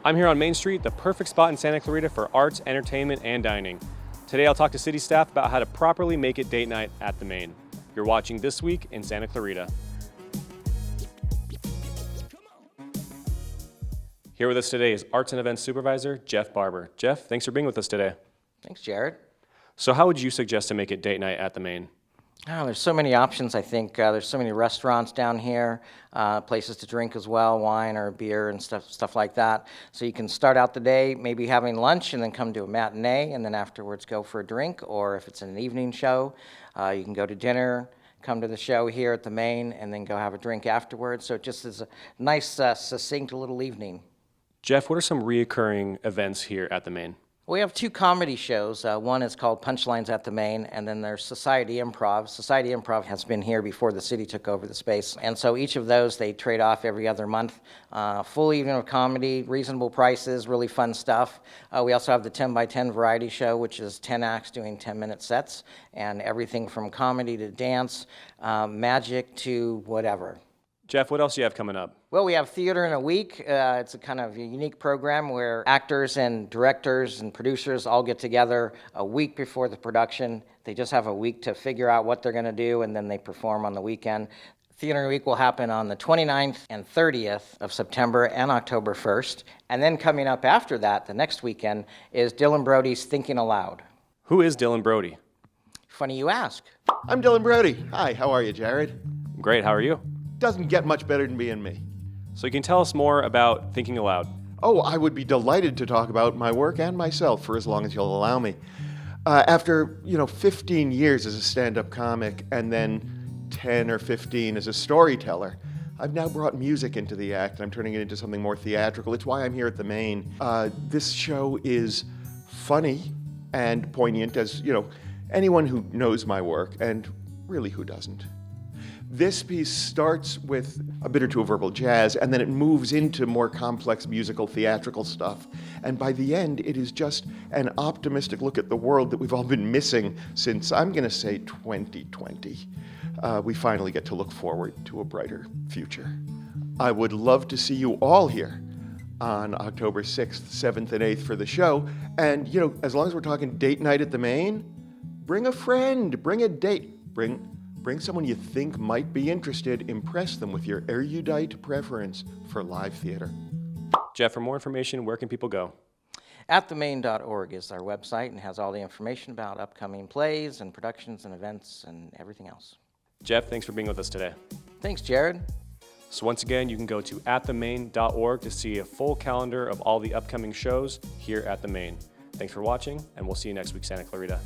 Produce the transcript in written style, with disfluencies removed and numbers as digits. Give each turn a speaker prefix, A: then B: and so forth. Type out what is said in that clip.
A: I'm here on Main Street, the perfect spot in Santa Clarita for arts, entertainment, and dining. Today I'll talk to city staff about how to properly make it date night at the Main. You're watching This Week in Santa Clarita. Here with us today is Arts and Events Supervisor Jeff Barber. Jeff, thanks for being with us today.
B: Thanks, Jared.
A: So how would you suggest to make it date night at the Main?
B: Oh, there's so many options, I think. There's so many restaurants down here, places to drink as well, wine or beer and stuff like that. So you can start out the day maybe having lunch and then come to a matinee and then afterwards go for a drink. Or if it's an evening show, you can go to dinner, come to the show here at the Main, and then go have a drink afterwards. So it just is a nice, succinct little evening.
A: Jeff, what are some reoccurring events here at the Main?
B: We have two comedy shows. One is called Punchlines at the Main, and then there's Society Improv. Society Improv has been here before the city took over the space. And so each of those, they trade off every other month. Full evening of comedy, reasonable prices, really fun stuff. We also have the 10 by 10 variety show, which is 10 acts doing 10-minute sets, and everything from comedy to dance, magic to whatever.
A: Jeff, what else do you have coming up?
B: Well, we have Theater in a Week. It's a kind of a unique program where actors and directors and producers all get together a week before the production. They just have a week to figure out what they're going to do, and then they perform on the weekend. Theater in a Week will happen on the 29th and 30th of September and October 1st. And then coming up after that, the next weekend, is Dylan Brody's Thinking Aloud.
A: Who is Dylan Brody?
B: Funny you ask.
C: I'm Dylan Brody. Hi, how are you, Jared?
A: Great, how are you?
C: Doesn't get much better than being me.
A: So you can tell us more about Thinking Aloud.
C: Oh, I would be delighted to talk about my work and myself for as long as you'll allow me. After 15 years as a stand-up comic and then 10 or 15 as a storyteller, I've now brought music into the act and I'm turning it into something more theatrical. It's why I'm here at the Main. This show is funny and poignant, as anyone who knows my work, and really who doesn't. This piece starts with a bit or two of verbal jazz, and then it moves into more complex musical, theatrical stuff. And by the end, it is just an optimistic look at the world that we've all been missing since, I'm going to say, 2020. We finally get to look forward to a brighter future. I would love to see you all here on October 6th, 7th, and 8th for the show. And, as long as we're talking date night at the Main, bring a friend, bring a date, Bring someone you think might be interested. Impress them with your erudite preference for live theater.
A: Jeff, for more information, where can people go?
B: Atthemain.org is our website and has all the information about upcoming plays and productions and events and everything else.
A: Jeff, thanks for being with us today.
B: Thanks, Jared.
A: So once again, you can go to atthemain.org to see a full calendar of all the upcoming shows here at the Main. Thanks for watching, and we'll see you next week, Santa Clarita.